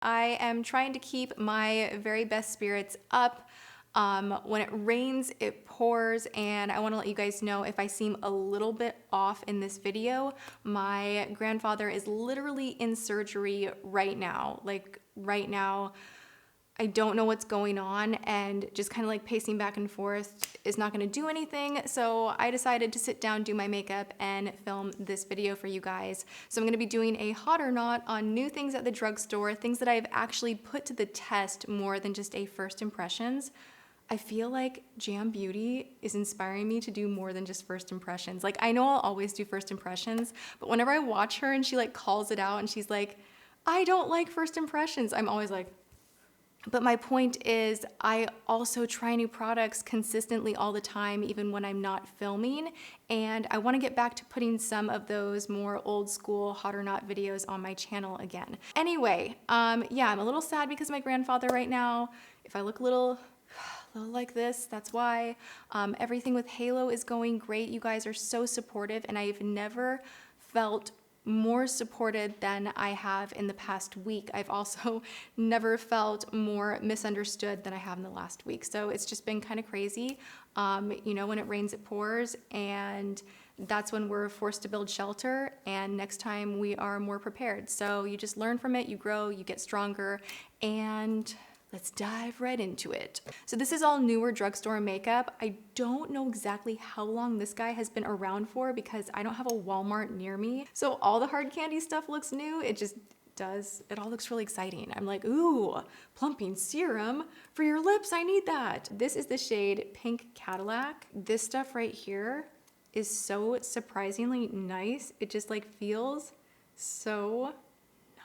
I am trying to keep my very best spirits up. When it rains, it pours, and I want to let you guys know if I seem a little bit off in this video, my grandfather is literally in surgery right now. Like right now, I don't know what's going on, and just kind of like pacing back and forth is not going to do anything. So I decided to sit down, do my makeup, and film this video for you guys. So I'm going to be doing a hot or not on new things at the drugstore, things that I've actually put to the test more than just a first impressions. I feel like Jam Beauty is inspiring me to do more than just first impressions. Like, I know I'll always do first impressions, but whenever I watch her and she like calls it out and she's like, I don't like first impressions, I'm always like, but my point is, I also try new products consistently all the time, even when I'm not filming. And I want to get back to putting some of those more old school hot or not videos on my channel again. Anyway, yeah, I'm a little sad because of my grandfather right now. If I look a little like this, that's why. Everything with Halo is going great. You guys are so supportive, and I've never felt more supported than I have in the past week. I've also never felt more misunderstood than I have in the last week. So it's just been kind of crazy. You know, when it rains, it pours, and that's when we're forced to build shelter, and next time we are more prepared. So you just learn from it, you grow, you get stronger, and let's dive right into it. So this is all newer drugstore makeup. I don't know exactly how long this guy has been around for because I don't have a Walmart near me. So all the hard candy stuff looks new. It just does. It all looks really exciting. I'm like, ooh, plumping serum for your lips. I need that. This is the shade Pink Cadillac. This stuff right here is so surprisingly nice. It just like feels so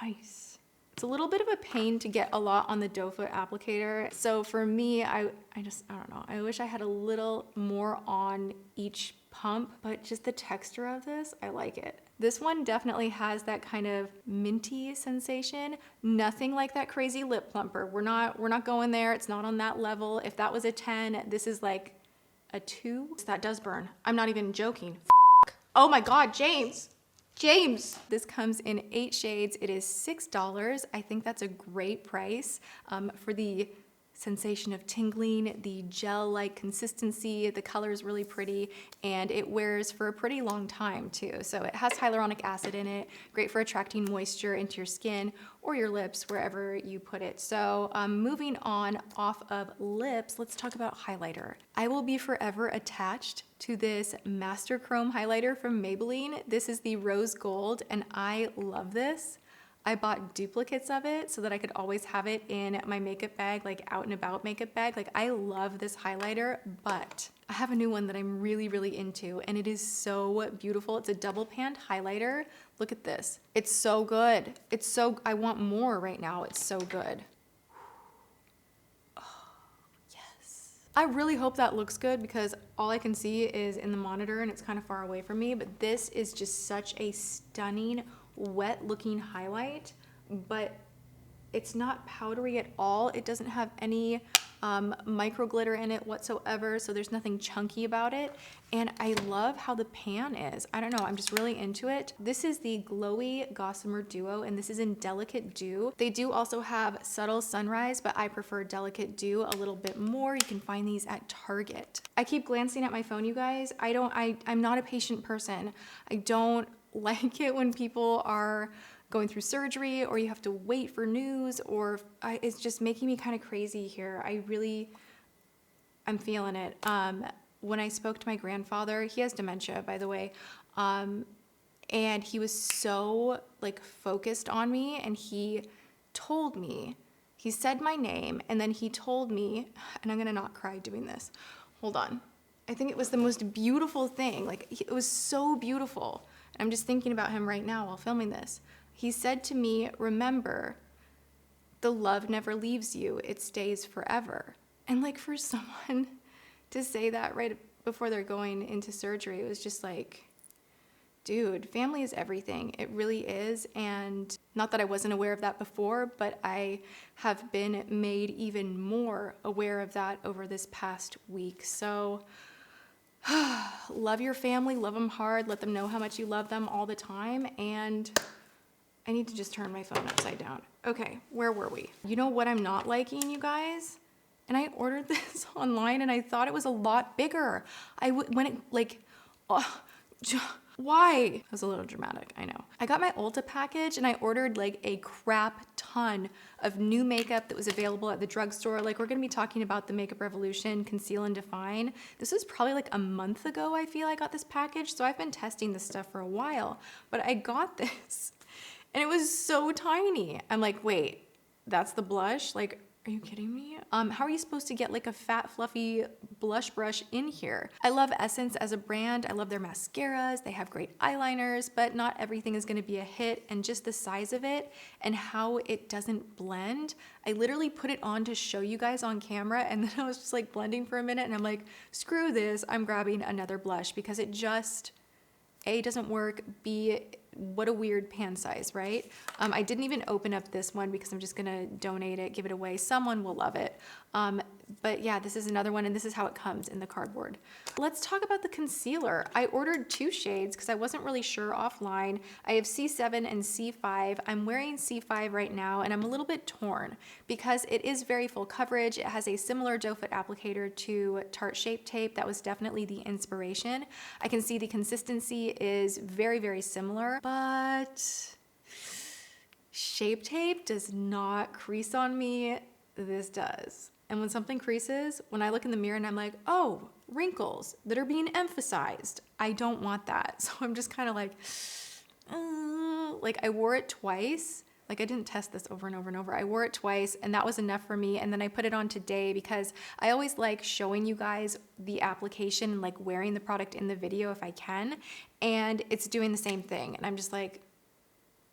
nice. It's a little bit of a pain to get a lot on the doe foot applicator. So for me, I don't know. I wish I had a little more on each pump, but just the texture of this, I like it. This one definitely has that kind of minty sensation. Nothing like that crazy lip plumper. We're not going there. It's not on that level. If that was a 10, this is like a 2. That does burn. I'm not even joking. Oh my God, James. This comes in 8 shades. It is $6. I think that's a great price for the sensation of tingling, the gel-like consistency. The color is really pretty, and it wears for a pretty long time too. So it has hyaluronic acid in it, great for attracting moisture into your skin or your lips, wherever you put it. So moving on off of lips, let's talk about highlighter. I will be forever attached to this Master Chrome highlighter from Maybelline. This is the Rose Gold, and I love this. I bought duplicates of it so that I could always have it in my makeup bag, like out and about makeup bag. Like, I love this highlighter, but I have a new one that I'm really, really into, and it is so beautiful. It's a double panned highlighter. Look at this. It's so good. I want more right now. It's so good. Oh, yes. I really hope that looks good because all I can see is in the monitor and it's kind of far away from me, but this is just such a stunning wet looking highlight, but it's not powdery at all. It doesn't have any micro glitter in it whatsoever, so there's nothing chunky about it. And I love how the pan is. I don't know, I'm just really into it. This is the Glowy Gossamer Duo, and this is in Delicate Dew. They do also have Subtle Sunrise, but I prefer Delicate Dew a little bit more. You can find these at Target. I keep glancing at my phone, you guys. I'm not a patient person. I don't like it when people are going through surgery or you have to wait for news, or it's just making me kind of crazy here. I'm feeling it. When I spoke to my grandfather, he has dementia, by the way, and he was so like focused on me, and he said my name, and then he told me, and I'm gonna not cry doing this. Hold on. I think it was the most beautiful thing. Like, it was so beautiful. I'm just thinking about him right now while filming this. He said to me, remember, the love never leaves you, it stays forever. And like, for someone to say that right before they're going into surgery, it was just like, dude, family is everything. It really is. And not that I wasn't aware of that before, but I have been made even more aware of that over this past week. So love your family, love them hard, let them know how much you love them all the time, and I need to just turn my phone upside down. Okay, where were we? You know what I'm not liking, you guys? And I ordered this online and I thought it was a lot bigger. When it like, oh, why? It was a little dramatic, I know. I got my Ulta package and I ordered like a crap ton of new makeup that was available at the drugstore. Like we're gonna be talking about the Makeup Revolution Conceal and Define. This was probably like a month ago, I feel I got this package. So I've been testing this stuff for a while, but I got this and it was so tiny. I'm like, wait, that's the blush? Like, are you kidding me? How are you supposed to get like a fat, fluffy blush brush in here? I love Essence as a brand. I love their mascaras. They have great eyeliners, but not everything is gonna be a hit. And just the size of it and how it doesn't blend. I literally put it on to show you guys on camera and then I was just like blending for a minute and I'm like, screw this, I'm grabbing another blush because it just, A, doesn't work, B, what a weird pan size, right? I didn't even open up this one because I'm just gonna donate it, give it away. Someone will love it. But yeah, this is another one and this is how it comes in the cardboard. Let's talk about the concealer. I ordered 2 shades because I wasn't really sure offline. I have C7 and C5. I'm wearing C5 right now and I'm a little bit torn because it is very full coverage. It has a similar doe foot applicator to Tarte Shape Tape. That was definitely the inspiration. I can see the consistency is very, very similar, but Shape Tape does not crease on me. This does. And when something creases, when I look in the mirror and I'm like, oh, wrinkles that are being emphasized, I don't want that. So I'm just kind of like I wore it twice. Like I didn't test this over and over and over. I wore it twice and that was enough for me. And then I put it on today because I always like showing you guys the application, like wearing the product in the video if I can. And it's doing the same thing. And I'm just like,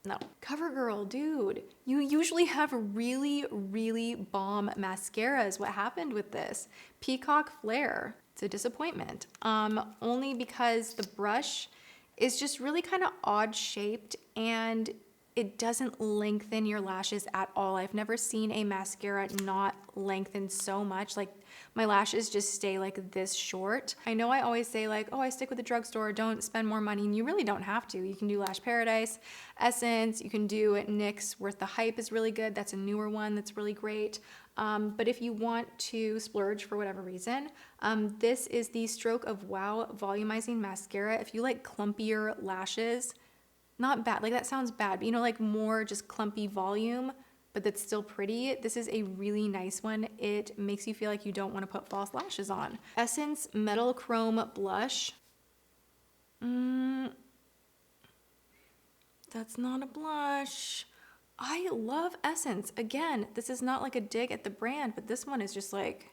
no. Covergirl, dude, you usually have really, really bomb mascaras. What happened with this? Peacock Flare. It's a disappointment. Only because the brush is just really kind of odd shaped and it doesn't lengthen your lashes at all. I've never seen a mascara not lengthen so much. Like my lashes just stay like this short. I know I always say like, oh, I stick with the drugstore, don't spend more money. And you really don't have to. You can do Lash Paradise, Essence, you can do NYX Worth the Hype is really good. That's a newer one that's really great. But if you want to splurge for whatever reason, this is the Stroke of Wow Volumizing Mascara. If you like clumpier lashes, not bad, like that sounds bad, but you know, like more just clumpy volume, but that's still pretty. This is a really nice one. It makes you feel like you don't want to put false lashes on. Essence Metal Chrome Blush. That's not a blush. I love Essence. Again, this is not like a dig at the brand, but this one is just like,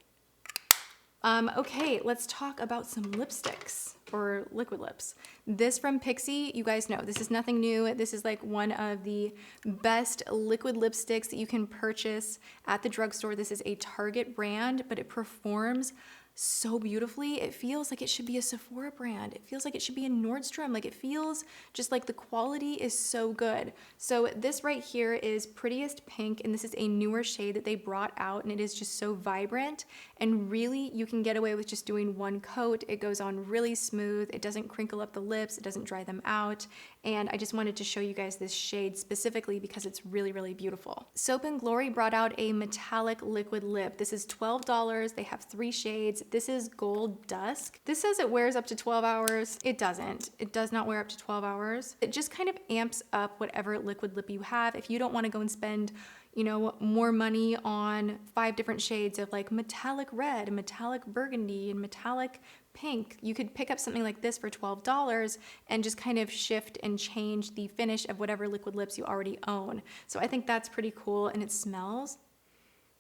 okay, let's talk about some lipsticks or liquid lips. This from Pixi, you guys know, this is nothing new. This is like one of the best liquid lipsticks that you can purchase at the drugstore. This is a Target brand, but it performs so beautifully. It feels like it should be a Sephora brand. It feels like it should be a Nordstrom. Like it feels just like the quality is so good. So this right here is Prettiest Pink, and this is a newer shade that they brought out, and it is just so vibrant. And really, you can get away with just doing one coat. It goes on really smooth. It doesn't crinkle up the lips. It doesn't dry them out. And I just wanted to show you guys this shade specifically because it's really, really beautiful. Soap & Glory brought out a metallic liquid lip. This is $12. They have 3 shades. This is Gold Dusk. This says it wears up to 12 hours. It doesn't. It does not wear up to 12 hours. It just kind of amps up whatever liquid lip you have. If you don't want to go and spend, you know, more money on 5 different shades of like metallic red and metallic burgundy and metallic pink, you could pick up something like this for $12 and just kind of shift and change the finish of whatever liquid lips you already own. So I think that's pretty cool, and it smells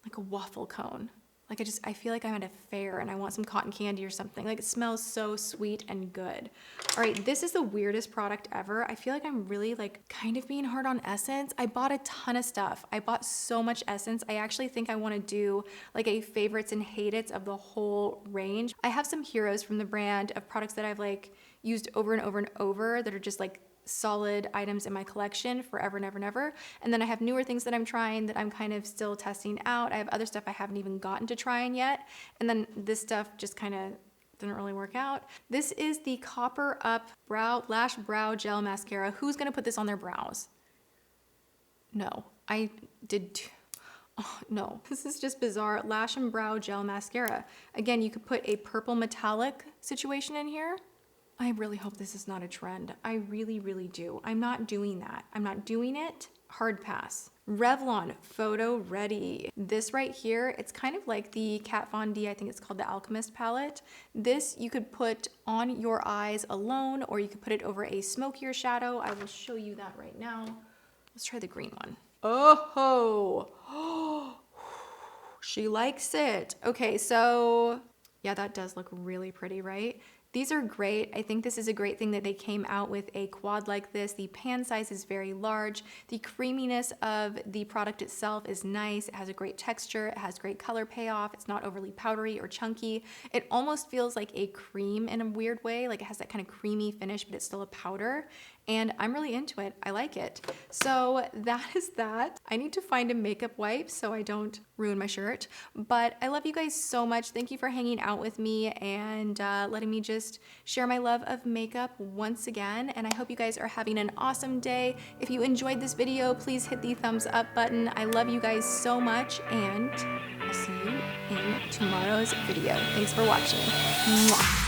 like a waffle cone. Like I feel like I'm at a fair and I want some cotton candy or something. Like it smells so sweet and good. All right, this is the weirdest product ever. I feel like I'm really like kind of being hard on Essence. I bought a ton of stuff. I bought so much Essence. I actually think I want to do like a favorites and hate-its of the whole range. I have some heroes from the brand of products that I've like used over and over and over that are just like solid items in my collection forever and ever and ever. And then I have newer things that I'm trying that I'm kind of still testing out. I have other stuff I haven't even gotten to trying yet. And then this stuff just kind of didn't really work out. This is the Copper Up Lash Brow Gel Mascara. Who's gonna put this on their brows? No, I did. Oh, no, this is just bizarre. Lash and Brow Gel Mascara. Again, you could put a purple metallic situation in here. I really hope this is not a trend. I really, really do. I'm not doing that. I'm not doing it. Hard pass. Revlon PhotoReady. This right here, it's kind of like the Kat Von D, I think it's called the Alchemist palette. This you could put on your eyes alone, or you could put it over a smokier shadow. I will show you that right now. Let's try the green one. Oh, she likes it. Okay, so yeah, that does look really pretty, right? These are great. I think this is a great thing that they came out with a quad like this. The pan size is very large. The creaminess of the product itself is nice. It has a great texture. It has great color payoff. It's not overly powdery or chunky. It almost feels like a cream in a weird way. Like it has that kind of creamy finish, but it's still a powder. And I'm really into it. I like it. So that is that. I need to find a makeup wipe so I don't ruin my shirt. But I love you guys so much. Thank you for hanging out with me and letting me just share my love of makeup once again. And I hope you guys are having an awesome day. If you enjoyed this video, please hit the thumbs up button. I love you guys so much, and I'll see you in tomorrow's video. Thanks for watching. Mwah.